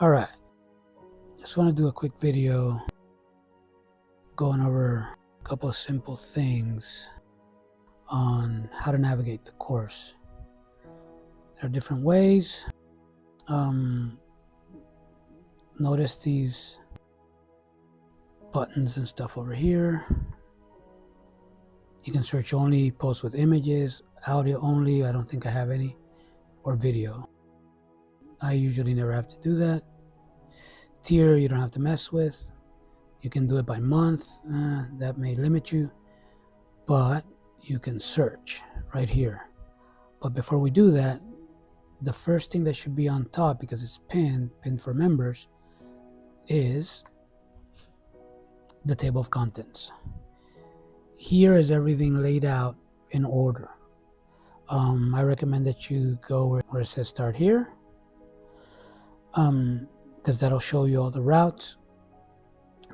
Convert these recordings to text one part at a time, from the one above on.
All right, just want to do a quick video going over a couple of simple things on how to navigate the course. There are different ways. Notice these buttons and stuff over here. You can search only, post with images, audio only, I don't think I have any, or video. I usually never have to do that. Tier you don't have to mess with. You can do it by month, that may limit you, but you can search right here. But before we do that, the first thing that should be on top, because it's pinned for members, is the table of contents. Here is everything laid out in order. I recommend that you go where it says start here, because that'll show you all the routes,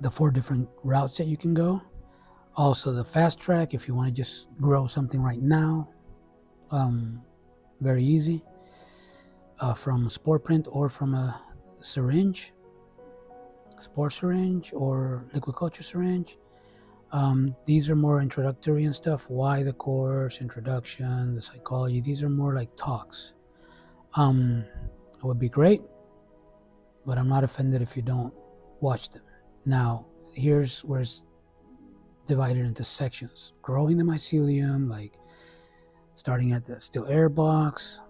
the 4 different routes that you can go. Also the fast track if you want to just grow something right now, very easy, from spore print or from a syringe, spore syringe or liquid culture syringe. These are more introductory and stuff. Why the course, introduction, the psychology, these are more like talks. It would be great, but I'm not offended if you don't watch them. Now, here's where it's divided into sections. Growing the mycelium, like starting at the still air box,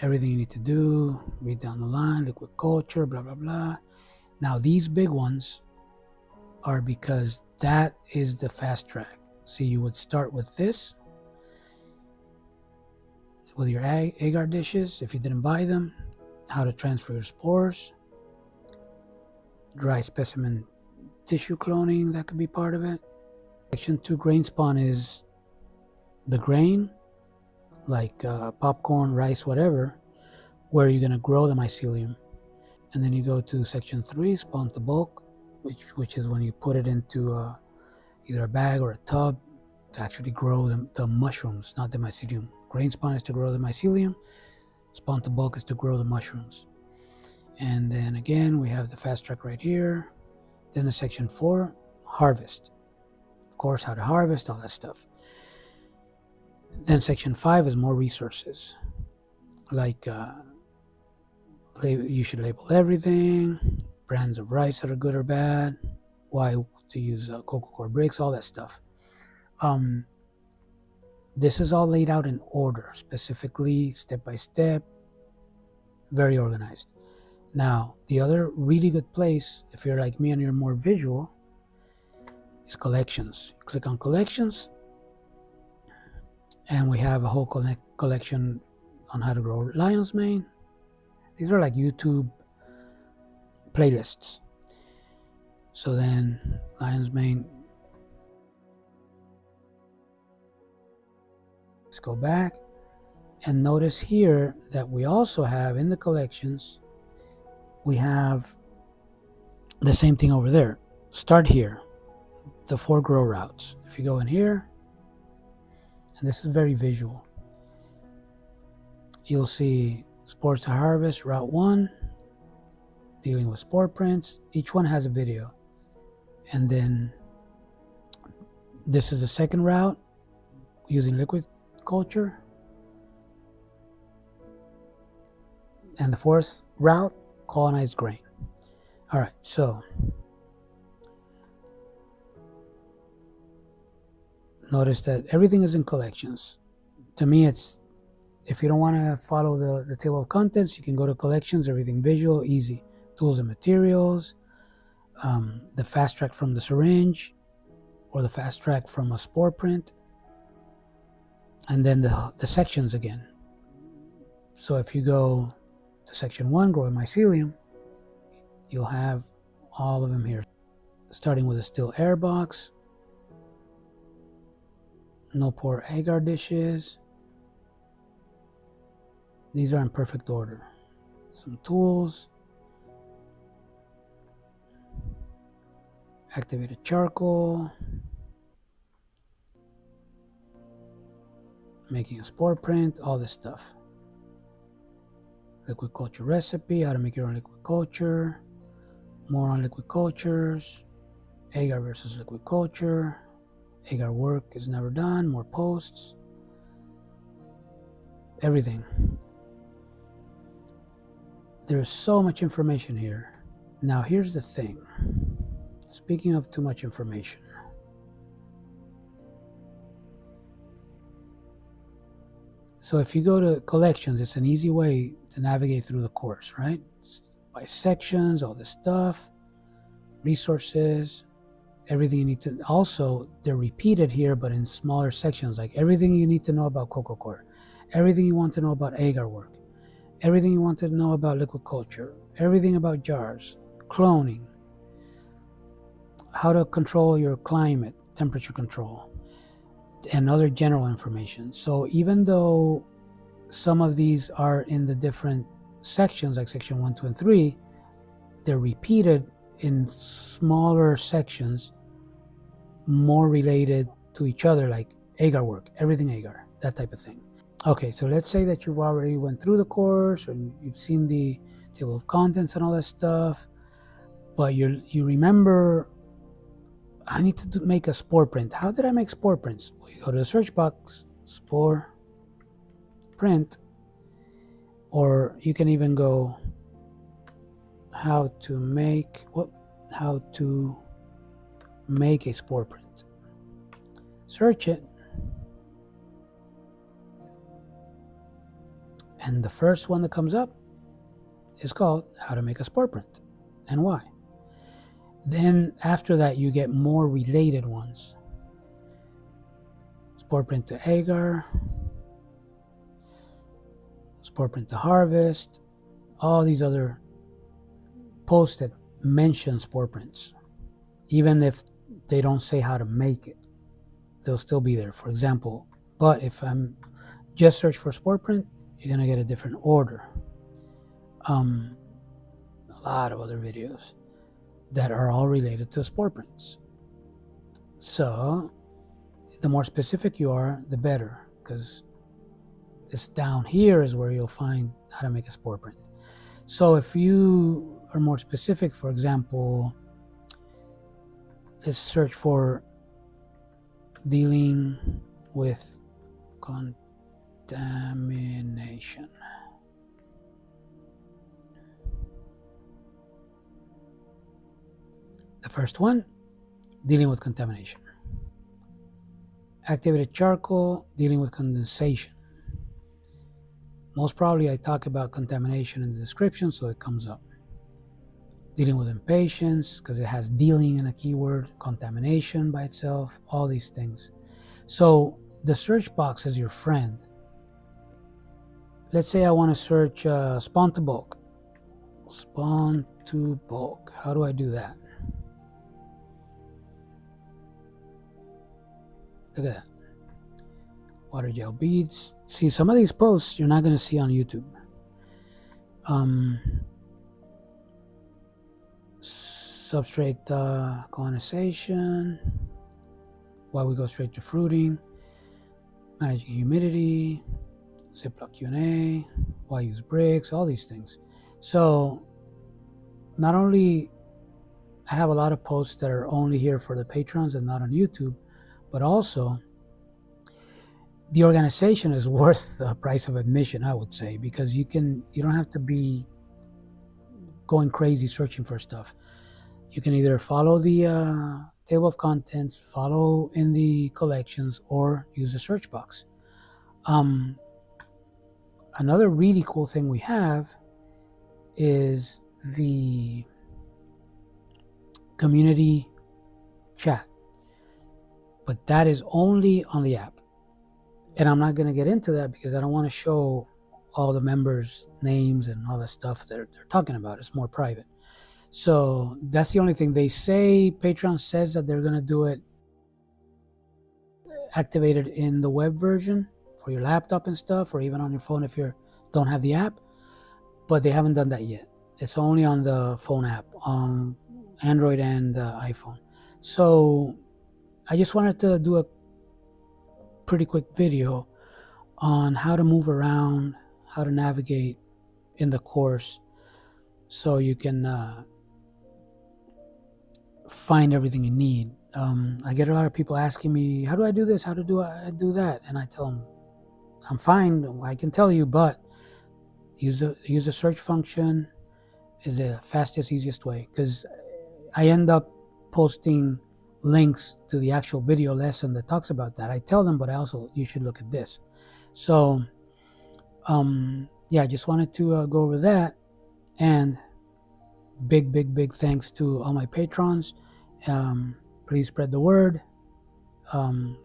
everything you need to do, read down the line, liquid culture, blah, blah, blah. Now, these big ones are because that is the fast track. So you would start with this, with your agar dishes, if you didn't buy them, how to transfer your spores, dry specimen tissue cloning, that could be part of it. Section 2 grain spawn is the grain, like popcorn, rice, whatever, where you're going to grow the mycelium. And then you go to section 3, spawn to bulk, which is when you put it into either a bag or a tub to actually grow the mushrooms, not the mycelium. Grain spawn is to grow the mycelium, spawn to bulk is to grow the mushrooms. And then again, we have the fast track right here. Then the section 4, harvest. Of course, how to harvest, all that stuff. Then section 5 is more resources. Like you should label everything, brands of rice that are good or bad, why to use cocoa core bricks, all that stuff. This is all laid out in order, specifically, step by step, very organized. Now, the other really good place, if you're like me and you're more visual, is collections. Click on collections, and we have a whole collection on how to grow lion's mane. These are like YouTube playlists. So then lion's mane, let's go back and notice here that we also have in the collections, we have the same thing over there. Start here, the 4 grow routes. If you go in here, and this is very visual, you'll see spores to harvest, route 1, dealing with spore prints. Each one has a video. And then this is the second route, using liquid culture. And the 4th route, colonized grain. All right, so notice that everything is in collections. To me, it's, if you don't want to follow the table of contents, you can go to collections, everything visual, easy. Tools and materials, the fast track from the syringe, or the fast track from a spore print, and then the sections again. So if you go to section 1, growing mycelium, you'll have all of them here, starting with a still air box, no pour agar dishes. These are in perfect order. Some tools, activated charcoal, making a spore print, all this stuff. liquid culture recipe, how to make your own liquid culture, more on liquid cultures, agar versus liquid culture, agar work is never done, more posts, everything. There's so much information here. Now here's the thing. Speaking of too much information, so if you go to collections, it's an easy way to navigate through the course, right? By sections, all this stuff, resources, everything you need to. Also, they're repeated here, but in smaller sections, like everything you need to know about cocoa core, everything you want to know about agar work, everything you want to know about liquid culture, everything about jars, cloning, how to control your climate, temperature control, and other general information. So even though some of these are in the different sections, like section 1, 2, and 3, they're repeated in smaller sections, more related to each other, like agar work, everything agar, that type of thing. Okay, so let's say that you've already went through the course, or you've seen the table of contents and all that stuff, but you remember, I need to make a spore print. How did I make spore prints? Well, you go to the search box, spore print, or you can even go how to make a spore print. Search it, and the first one that comes up is called how to make a spore print and why. Then after that, you get more related ones. Spore print to agar, spore print to harvest, all these other posts that mention spore prints. Even if they don't say how to make it, they'll still be there. For example, but if I'm just search for spore print, you're gonna get a different order. A lot of other videos that are all related to spore prints. So the more specific you are, the better, because this down here is where you'll find how to make a spore print. So if you are more specific, for example, let's search for dealing with contamination. The first one, dealing with contamination. Activated charcoal, dealing with condensation. Most probably I talk about contamination in the description, so it comes up. Dealing with impatience, because it has dealing in a keyword, contamination by itself, all these things. So the search box is your friend. Let's say I want to search spawn to bulk. Spawn to bulk. How do I do that? Look at that. Water gel beads. See, some of these posts you're not going to see on YouTube. Substrate colonization. Why we go straight to fruiting. Managing humidity. Ziploc Q&A. Why use bricks. All these things. So not only I have a lot of posts that are only here for the patrons and not on YouTube, but also the organization is worth the price of admission, I would say, because you don't have to be going crazy searching for stuff. You can either follow the table of contents, follow in the collections, or use the search box. Another really cool thing we have is the community chat. But that is only on the app. And I'm not going to get into that because I don't want to show all the members' names and all that stuff they're talking about. It's more private. So that's the only thing. They say, Patreon says that they're going to do it activated in the web version for your laptop and stuff, or even on your phone if you don't have the app. But they haven't done that yet. It's only on the phone app, on Android and iPhone. So I just wanted to do a pretty quick video on how to move around, how to navigate in the course, so you can find everything you need. I get a lot of people asking me, how do I do this? How do I do that? And I tell them, I'm fine, I can tell you, but use a search function is the fastest, easiest way, because I end up posting links to the actual video lesson that talks about that. I tell them, but I also, you should look at this. So yeah, I just wanted to go over that. And big thanks to all my patrons. Please spread the word,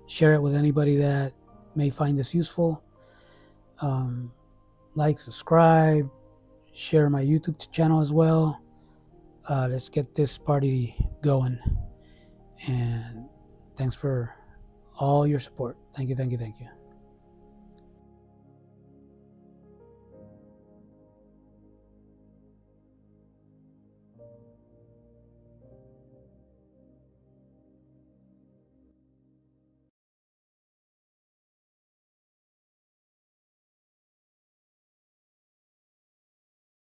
share it with anybody that may find this useful. Like, subscribe, share my YouTube channel as well. Let's get this party going. And thanks for all your support. Thank you.